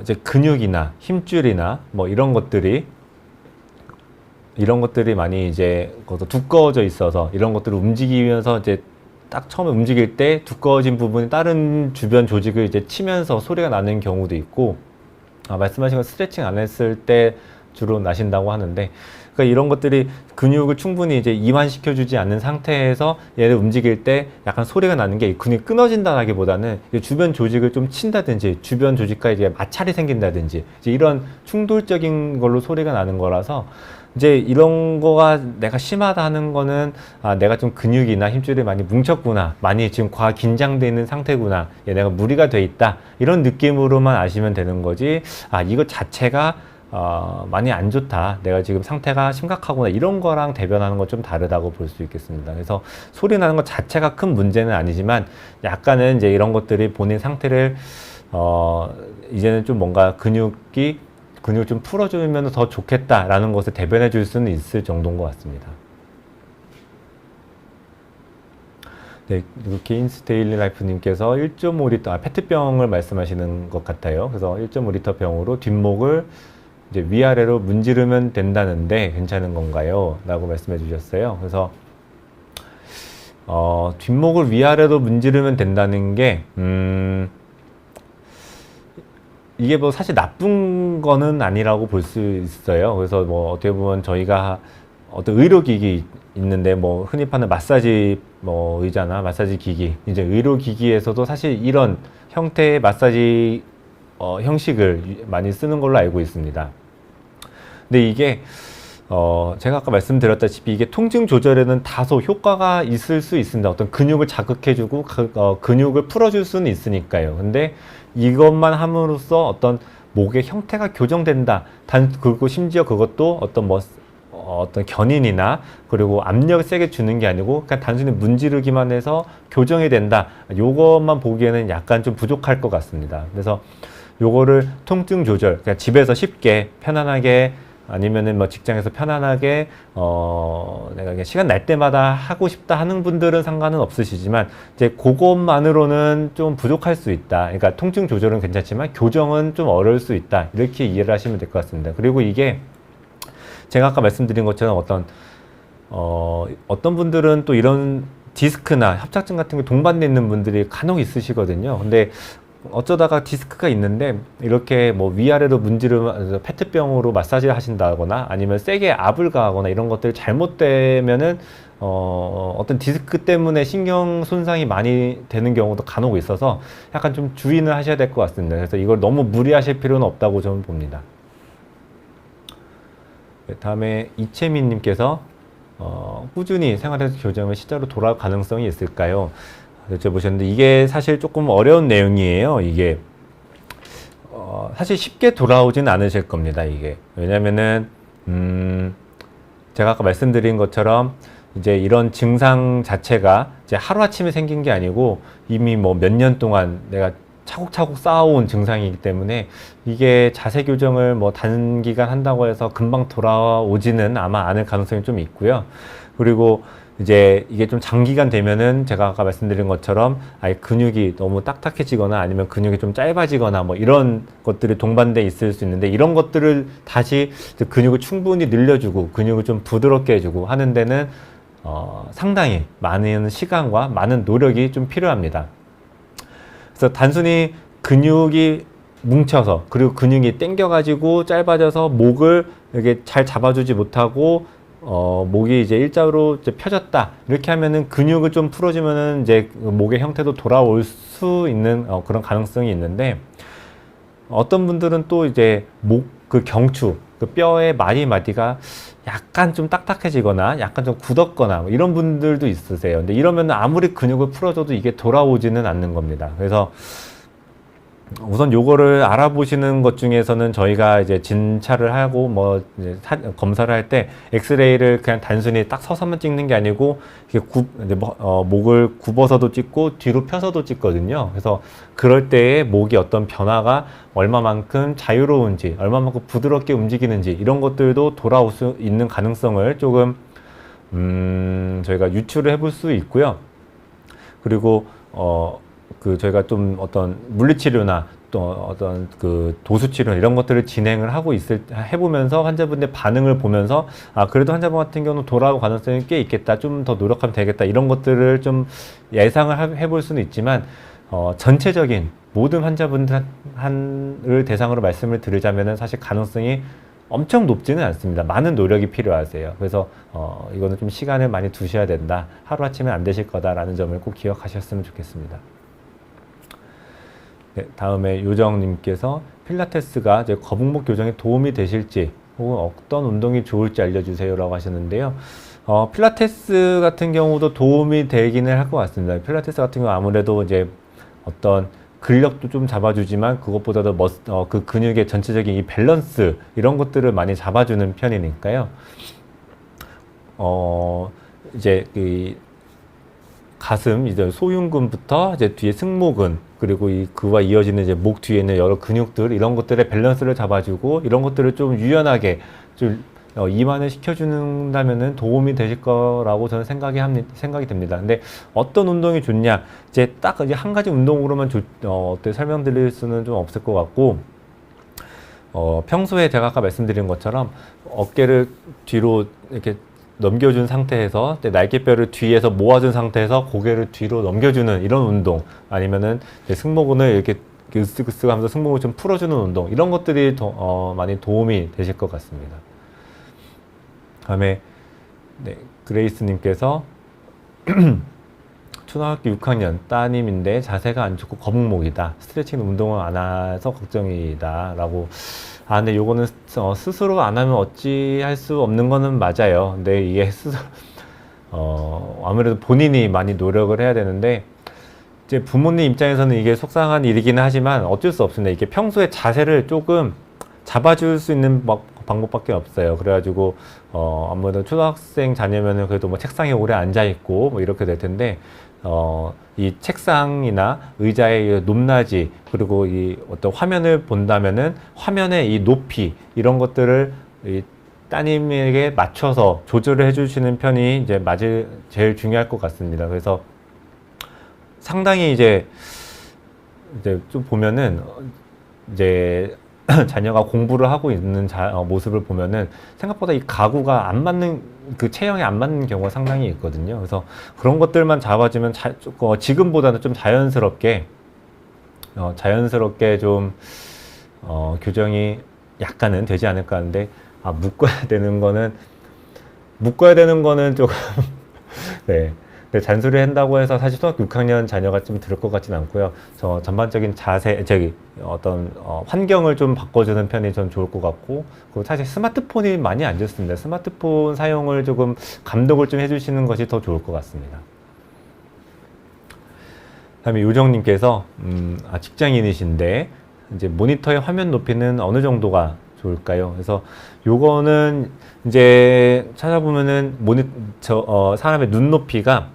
이제 근육이나 힘줄이나 뭐 이런 것들이 많이 이제 두꺼워져 있어서 이런 것들을 움직이면서 이제 딱 처음에 움직일 때 두꺼워진 부분이 다른 주변 조직을 이제 치면서 소리가 나는 경우도 있고, 말씀하신 건 스트레칭 안 했을 때 주로 나신다고 하는데, 그러니까 이런 것들이 근육을 충분히 이제 이완시켜주지 않는 상태에서 얘를 움직일 때 약간 소리가 나는 게, 근육이 끊어진다기보다는 주변 조직을 좀 친다든지 주변 조직과 이제 마찰이 생긴다든지 이제 이런 충돌적인 걸로 소리가 나는 거라서, 이제 이런 거가 내가 심하다 하는 거는 내가 좀 근육이나 힘줄이 많이 뭉쳤구나, 많이 지금 긴장되어 있는 상태구나, 내가 무리가 돼 있다, 이런 느낌으로만 아시면 되는 거지, 이거 자체가 많이 안 좋다, 내가 지금 상태가 심각하구나, 이런 거랑 대변하는 건 좀 다르다고 볼 수 있겠습니다. 그래서 소리 나는 것 자체가 큰 문제는 아니지만 약간은 이제 이런 것들이 본인 상태를 이제는 좀 뭔가 근육을 좀 풀어주면 더 좋겠다라는 것을 대변해 줄 수는 있을 정도인 것 같습니다. 네, 그리고 게인스 데일리 라이프님께서 1.5리터, 페트병을 말씀하시는 것 같아요. 그래서 1.5리터 병으로 뒷목을 이제 위아래로 문지르면 된다는데 괜찮은 건가요? 라고 말씀해 주셨어요. 그래서, 뒷목을 위아래로 문지르면 된다는 게, 이게 뭐 사실 나쁜 거는 아니라고 볼 수 있어요. 그래서 뭐 어떻게 보면 저희가 어떤 의료기기 있는데, 뭐 흔히 파는 마사지 뭐 의자나 마사지 기기, 이제 의료기기에서도 사실 이런 형태의 마사지 형식을 많이 쓰는 걸로 알고 있습니다. 근데 이게 제가 아까 말씀드렸다시피 이게 통증 조절에는 다소 효과가 있을 수 있습니다. 어떤 근육을 자극해주고 근육을 풀어줄 수는 있으니까요. 근데 이것만 함으로써 어떤 목의 형태가 교정된다. 그리고 심지어 그것도 어떤 견인이나 그리고 압력을 세게 주는 게 아니고 그냥 단순히 문지르기만 해서 교정이 된다. 요것만 보기에는 약간 좀 부족할 것 같습니다. 그래서 요거를 통증 조절, 그냥 집에서 쉽게 편안하게, 아니면은 뭐 직장에서 편안하게 내가 그냥 시간 날 때마다 하고 싶다 하는 분들은 상관은 없으시지만, 이제 그것만으로는 좀 부족할 수 있다. 그러니까 통증 조절은 괜찮지만 교정은 좀 어려울 수 있다. 이렇게 이해를 하시면 될 것 같습니다. 그리고 이게 제가 아까 말씀드린 것처럼 어떤 분들은 또 이런 디스크나 협착증 같은 게 동반되어 있는 분들이 간혹 있으시거든요. 근데 어쩌다가 디스크가 있는데 이렇게 뭐 위아래로 문지르면 페트병으로 마사지를 하신다거나 아니면 세게 압을 가하거나 이런 것들이 잘못되면은 어떤 디스크 때문에 신경 손상이 많이 되는 경우도 간혹 있어서 약간 좀 주의는 하셔야 될 것 같습니다. 그래서 이걸 너무 무리하실 필요는 없다고 저는 봅니다. 네, 다음에 이채민님께서 꾸준히 생활에서 교정을 실제로 돌아올 가능성이 있을까요? 여쭤보셨는데, 이게 사실 조금 어려운 내용이에요. 이게 사실 쉽게 돌아오진 않으실 겁니다. 이게 왜냐면은 제가 아까 말씀드린 것처럼 이제 이런 증상 자체가 이제 하루아침에 생긴 게 아니고 이미 뭐 몇 년 동안 내가 차곡차곡 쌓아온 증상이기 때문에 이게 자세 교정을 뭐 단기간 한다고 해서 금방 돌아오지는 아마 않을 가능성이 좀 있고요. 그리고 이제 이게 좀 장기간 되면은 제가 아까 말씀드린 것처럼 아예 근육이 너무 딱딱해지거나 아니면 근육이 좀 짧아지거나 뭐 이런 것들이 동반돼 있을 수 있는데, 이런 것들을 다시 근육을 충분히 늘려주고 근육을 좀 부드럽게 해주고 하는 데는 상당히 많은 시간과 많은 노력이 좀 필요합니다. 그래서 단순히 근육이 뭉쳐서, 그리고 근육이 당겨가지고 짧아져서 목을 이렇게 잘 잡아주지 못하고 목이 이제 일자로 이제 펴졌다, 이렇게 하면은 근육을 좀 풀어주면은 이제 목의 형태도 돌아올 수 있는 그런 가능성이 있는데, 어떤 분들은 또 이제 그 경추, 그 뼈의 마디마디가 약간 좀 딱딱해지거나 약간 좀 굳었거나 뭐 이런 분들도 있으세요. 근데 이러면 아무리 근육을 풀어줘도 이게 돌아오지는 않는 겁니다. 그래서 우선 요거를 알아보시는 것 중에서는 저희가 이제 진찰을 하고 뭐 이제 검사를 할 때 엑스레이를 그냥 단순히 딱 서서만 찍는 게 아니고 이게 목을 굽어서도 찍고 뒤로 펴서도 찍거든요. 그래서 그럴 때에 목이 어떤 변화가 얼마만큼 자유로운지, 얼마만큼 부드럽게 움직이는지, 이런 것들도 돌아올 수 있는 가능성을 조금 저희가 유추를 해볼 수 있고요. 그리고 저희가 좀 어떤 물리치료나 또 어떤 그 도수치료 이런 것들을 진행을 하고 해보면서 환자분의 반응을 보면서, 그래도 환자분 같은 경우는 돌아올 가능성이 꽤 있겠다, 좀 더 노력하면 되겠다, 이런 것들을 좀 예상을 해볼 수는 있지만, 전체적인 모든 환자분들을 대상으로 말씀을 드리자면은 사실 가능성이 엄청 높지는 않습니다. 많은 노력이 필요하세요. 그래서 이거는 좀 시간을 많이 두셔야 된다, 하루아침에 안 되실 거다라는 점을 꼭 기억하셨으면 좋겠습니다. 네, 다음에 요정님께서 필라테스가 이제 거북목 교정에 도움이 되실지 혹은 어떤 운동이 좋을지 알려주세요 라고 하셨는데요. 필라테스 같은 경우도 도움이 되기는 할 것 같습니다. 필라테스 같은 경우 아무래도 이제 어떤 근력도 좀 잡아주지만 그것보다도 그 근육의 전체적인 이 밸런스, 이런 것들을 많이 잡아주는 편이니까요. 이제 그 가슴, 이제 소흉근부터 이제 뒤에 승모근, 그리고 그와 이어지는 이제 목 뒤에 있는 여러 근육들, 이런 것들의 밸런스를 잡아주고 이런 것들을 좀 유연하게 좀 이완을 시켜준다면은 도움이 되실 거라고 저는 생각이 됩니다. 근데 어떤 운동이 좋냐, 이제 딱 이제 한 가지 운동으로만 어떻게 설명드릴 수는 좀 없을 것 같고, 평소에 제가 아까 말씀드린 것처럼 어깨를 뒤로 이렇게 넘겨준 상태에서 날개뼈를 뒤에서 모아준 상태에서 고개를 뒤로 넘겨주는 이런 운동, 아니면은 승모근을 이렇게 으쓱으쓱 하면서 승모근을 좀 풀어주는 운동, 이런 것들이 많이 도움이 되실 것 같습니다. 다음에 그레이스님께서 초등학교 6학년 따님인데 자세가 안 좋고 거북목이다, 스트레칭 운동을 안 해서 걱정이다 라고. 근데 요거는 스스로 안 하면 어찌할 수 없는 거는 맞아요. 근데 이게 아무래도 본인이 많이 노력을 해야 되는데, 이제 부모님 입장에서는 이게 속상한 일이기는 하지만 어쩔 수 없습니다. 이게 평소에 자세를 조금 잡아줄 수 있는 방법밖에 없어요. 그래가지고 아무래도 초등학생 자녀면은 그래도 뭐 책상에 오래 앉아 있고 뭐 이렇게 될 텐데, 이 책상이나 의자의 높낮이, 그리고 이 어떤 화면을 본다면은 화면의 이 높이, 이런 것들을 이 따님에게 맞춰서 조절을 해주시는 편이 이제 제일 중요할 것 같습니다. 그래서 상당히 이제 좀 보면은 이제 자녀가 공부를 하고 있는 모습을 보면은 생각보다 이 가구가 안 맞는, 그 체형에 안 맞는 경우가 상당히 있거든요. 그래서 그런 것들만 잡아주면 지금보다는 좀 자연스럽게 좀 교정이 약간은 되지 않을까 하는데, 묶어야 되는 거는 조금 네. 근데 잔소리 한다고 해서 사실 초등학교 6학년 자녀가 좀 들을 것 같진 않고요. 전반적인 어떤 환경을 좀 바꿔주는 편이 전 좋을 것 같고, 그리고 사실 스마트폰이 많이 안 좋습니다. 스마트폰 사용을 조금 감독을 좀 해주시는 것이 더 좋을 것 같습니다. 다음에 요정님께서 직장인이신데 이제 모니터의 화면 높이는 어느 정도가 좋을까요? 그래서 요거는 이제 찾아보면은 사람의 눈높이가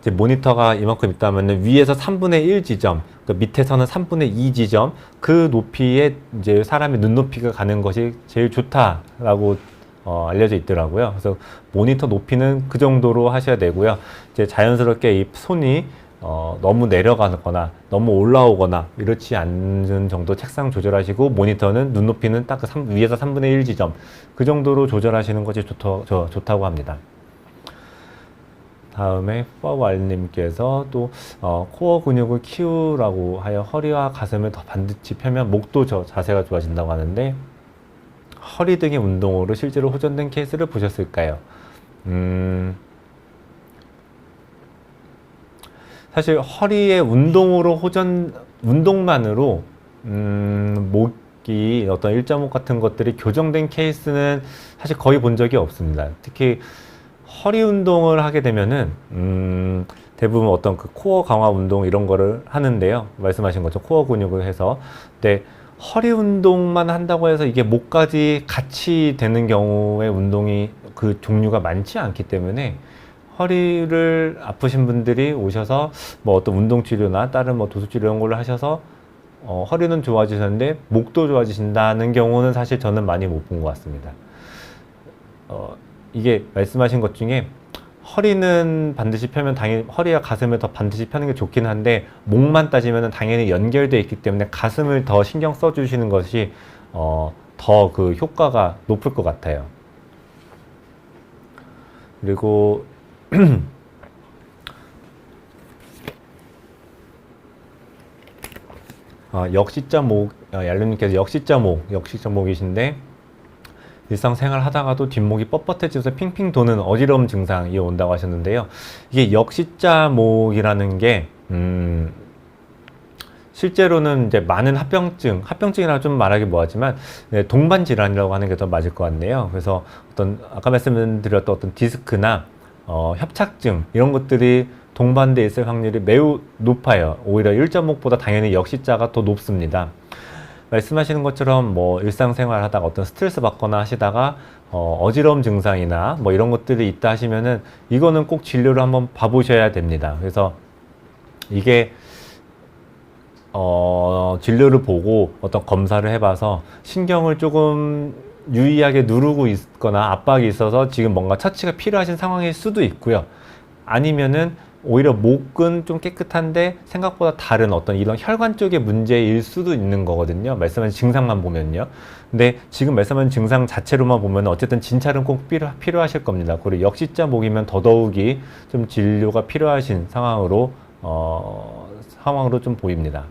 이제 모니터가 이만큼 있다면 위에서 3분의 1 지점, 그 밑에서는 3분의 2 지점, 그 높이에 이제 사람의 눈높이가 가는 것이 제일 좋다라고 알려져 있더라고요. 그래서 모니터 높이는 그 정도로 하셔야 되고요. 이제 자연스럽게 이 손이 너무 내려가거나 너무 올라오거나 이렇지 않은 정도 책상 조절하시고, 모니터는 눈높이는 딱 위에서 3분의 1 지점, 그 정도로 조절하시는 것이 좋다고 합니다. 다음에 퍼왈님께서 또 코어 근육을 키우라고 하여 허리와 가슴을 더 반드시 펴면 목도 자세가 좋아진다고 하는데 허리 등의 운동으로 실제로 호전된 케이스를 보셨을까요? 사실 허리의 운동만으로 목이 어떤 일자목 같은 것들이 교정된 케이스는 사실 거의 본 적이 없습니다. 특히 허리 운동을 하게 되면은 대부분 어떤 그 코어 강화 운동 이런 거를 하는데요. 말씀하신 것처럼 코어 근육을 해서. 근데 허리 운동만 한다고 해서 이게 목까지 같이 되는 경우의 운동이 그 종류가 많지 않기 때문에 허리를 아프신 분들이 오셔서 뭐 어떤 운동 치료나 다른 뭐 도수 치료 이런 걸로 하셔서 허리는 좋아지셨는데 목도 좋아지신다는 경우는 사실 저는 많이 못 본 것 같습니다. 이게 말씀하신 것 중에 허리는 반드시 펴면 당연히 허리와 가슴을 더 반드시 펴는 게 좋긴 한데 목만 따지면 당연히 연결되어 있기 때문에 가슴을 더 신경 써 주시는 것이 더 그 효과가 높을 것 같아요. 그리고 역시자목, 얄루님께서 역시자목이신데 일상생활 하다가도 뒷목이 뻣뻣해지면서 핑핑 도는 어지러움 증상이 온다고 하셨는데요. 이게 역시자목이라는 게 실제로는 이제 많은 합병증이라 좀 말하기 뭐하지만 동반 질환이라고 하는 게 더 맞을 것 같네요. 그래서 어떤 아까 말씀드렸던 어떤 디스크나 협착증 이런 것들이 동반돼 있을 확률이 매우 높아요. 오히려 일자목보다 당연히 역시자가 더 높습니다. 말씀하시는 것처럼 뭐 일상생활 하다가 어떤 스트레스 받거나 하시다가 어지러움 증상이나 뭐 이런 것들이 있다 하시면은 이거는 꼭 진료를 한번 봐보셔야 됩니다. 그래서 이게 진료를 보고 어떤 검사를 해봐서 신경을 조금 유의하게 누르고 있거나 압박이 있어서 지금 뭔가 처치가 필요하신 상황일 수도 있고요. 아니면은 오히려 목은 좀 깨끗한데 생각보다 다른 어떤 이런 혈관 쪽의 문제일 수도 있는 거거든요. 말씀하신 증상만 보면요. 근데 지금 말씀하신 증상 자체로만 보면 어쨌든 진찰은 꼭 필요하실 겁니다. 그리고 역시자목이면 더더욱이 좀 진료가 필요하신 상황으로 좀 보입니다.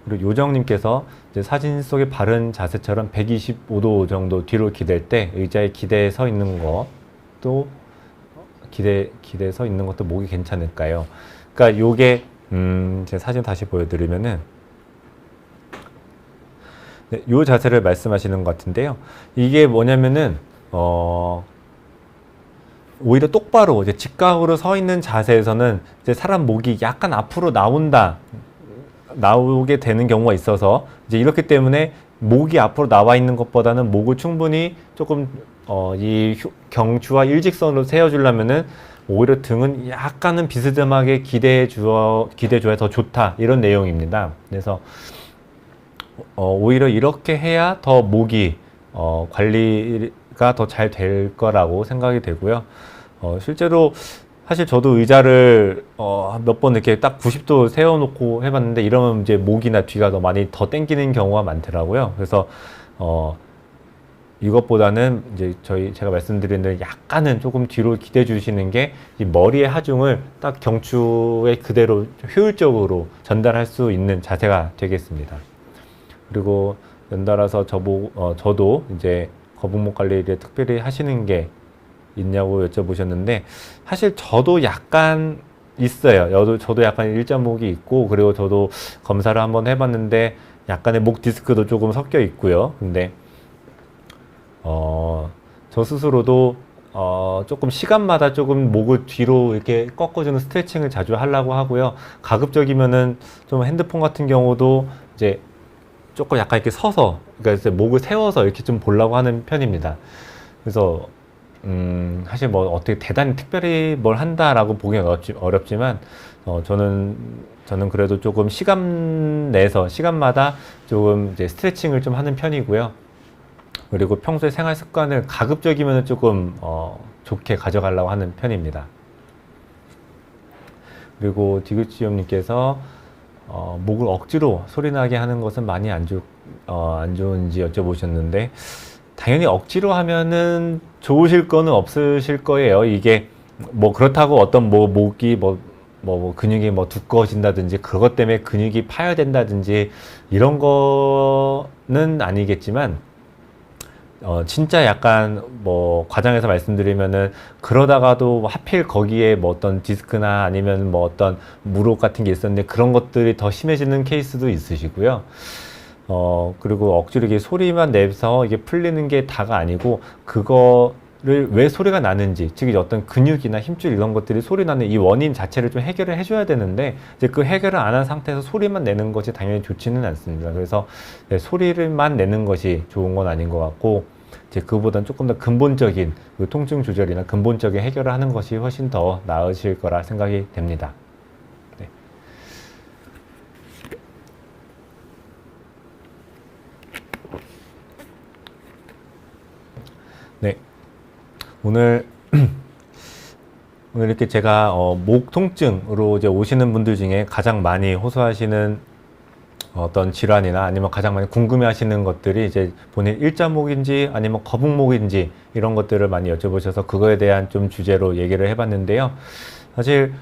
그리고 요정님께서 사진 속의 바른 자세처럼 125도 정도 뒤로 기댈 때 의자에 기대에 서 있는 것도 기대에 서 있는 것도 목이 괜찮을까요? 그러니까 요게 제 사진 다시 보여드리면은 요 자세를 말씀하시는 것 같은데요. 이게 뭐냐면은 오히려 똑바로 이제 직각으로 서 있는 자세에서는 이제 사람 목이 약간 앞으로 나오게 되는 경우가 있어서 이제 이렇기 때문에 목이 앞으로 나와 있는 것보다는 목을 충분히 조금 이 경추와 일직선으로 세워주려면은 오히려 등은 약간은 비스듬하게 기대줘야 더 좋다 이런 내용입니다. 그래서 오히려 이렇게 해야 더 목이 관리가 더 잘 될 거라고 생각이 되고요. 실제로 사실 저도 의자를 몇 번 이렇게 딱 90도 세워놓고 해봤는데 이러면 이제 목이나 뒤가 더 땡기는 경우가 많더라고요. 그래서 이것보다는 이제 제가 말씀드린 대로 약간은 조금 뒤로 기대 주시는 게 이 머리의 하중을 딱 경추에 그대로 효율적으로 전달할 수 있는 자세가 되겠습니다. 그리고 연달아서 저도 이제 거북목 관리를 특별히 하시는 게 있냐고 여쭤보셨는데 사실 저도 약간 있어요. 저도 약간 일자목이 있고 그리고 저도 검사를 한번 해봤는데 약간의 목 디스크도 조금 섞여 있고요. 근데 저 스스로도 조금 시간마다 조금 목을 뒤로 이렇게 꺾어주는 스트레칭을 자주 하려고 하고요. 가급적이면은 좀 핸드폰 같은 경우도 이제 조금 약간 이렇게 서서, 그러니까 이제 목을 세워서 이렇게 좀 보려고 하는 편입니다. 그래서 사실 뭐 어떻게 대단히 특별히 뭘 한다라고 보기는 어렵지만 저는 그래도 조금 시간마다 조금 이제 스트레칭을 좀 하는 편이고요. 그리고 평소에 생활 습관을 가급적이면 조금 좋게 가져가려고 하는 편입니다. 그리고 디귿지엄님께서 목을 억지로 소리나게 하는 것은 많이 안 좋은지 여쭤보셨는데 당연히 억지로 하면은 좋으실 거는 없으실 거예요. 이게 뭐 그렇다고 어떤 뭐 목이 뭐 근육이 뭐 두꺼워진다든지 그것 때문에 근육이 파열된다든지 이런 거는 아니겠지만 진짜 약간 뭐 과장해서 말씀드리면은 그러다가도 뭐 하필 거기에 뭐 어떤 디스크나 아니면 뭐 어떤 물혹 같은 게 있었는데 그런 것들이 더 심해지는 케이스도 있으시고요. 그리고 억지로 이게 소리만 내서 이게 풀리는 게 다가 아니고 그거를 왜 소리가 나는지, 즉 어떤 근육이나 힘줄 이런 것들이 소리 나는 이 원인 자체를 좀 해결을 해줘야 되는데 이제 그 해결을 안 한 상태에서 소리만 내는 것이 당연히 좋지는 않습니다. 그래서 네, 소리를만 내는 것이 좋은 건 아닌 것 같고 이제 그보다는 조금 더 근본적인 그 통증 조절이나 근본적인 해결을 하는 것이 훨씬 더 나으실 거라 생각이 됩니다. 네. 네. 오늘 이렇게 제가 목 통증으로 이제 오시는 분들 중에 가장 많이 호소하시는 어떤 질환이나 아니면 가장 많이 궁금해하시는 것들이 이제 본인 일자목인지 아니면 거북목인지 이런 것들을 많이 여쭤보셔서 그거에 대한 좀 주제로 얘기를 해봤는데요. 사실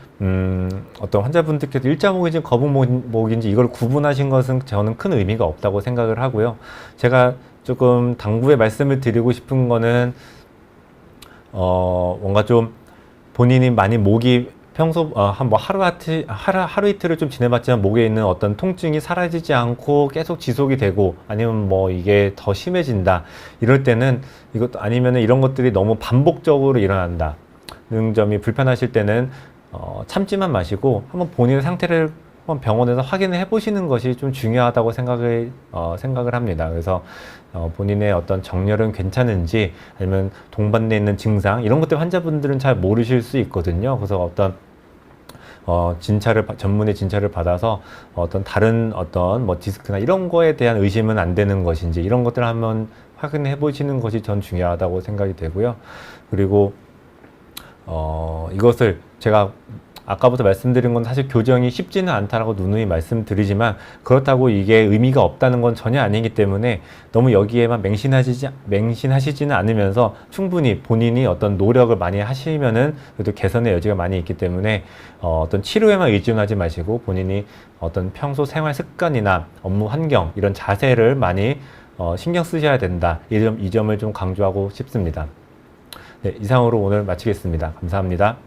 어떤 환자분들께서 일자목인지 거북목인지 이걸 구분하신 것은 저는 큰 의미가 없다고 생각을 하고요. 제가 조금 당부의 말씀을 드리고 싶은 거는 뭔가 좀 본인이 많이 목이 평소 한 뭐 하루 이틀을 좀 지내봤지만 목에 있는 어떤 통증이 사라지지 않고 계속 지속이 되고 아니면 뭐 이게 더 심해진다 이럴 때는 이것도 아니면은 이런 것들이 너무 반복적으로 일어난다 는 점이 불편하실 때는 참지만 마시고 한번 본인의 상태를 한번 병원에서 확인을 해보시는 것이 좀 중요하다고 생각을 합니다. 그래서 본인의 어떤 정렬은 괜찮은지 아니면 동반돼 있는 증상 이런 것들 환자분들은 잘 모르실 수 있거든요. 그래서 어떤 전문의 진찰을 받아서 어떤 다른 어떤 뭐 디스크나 이런 거에 대한 의심은 안 되는 것인지 이런 것들을 한번 확인해 보시는 것이 전 중요하다고 생각이 되고요. 그리고 이것을 제가 아까부터 말씀드린 건 사실 교정이 쉽지는 않다라고 누누이 말씀드리지만 그렇다고 이게 의미가 없다는 건 전혀 아니기 때문에 너무 여기에만 맹신하시지는 않으면서 충분히 본인이 어떤 노력을 많이 하시면은 그래도 개선의 여지가 많이 있기 때문에 어떤 치료에만 의존하지 마시고 본인이 어떤 평소 생활 습관이나 업무 환경 이런 자세를 많이 신경 쓰셔야 된다. 이 점을 좀 강조하고 싶습니다. 네, 이상으로 오늘 마치겠습니다. 감사합니다.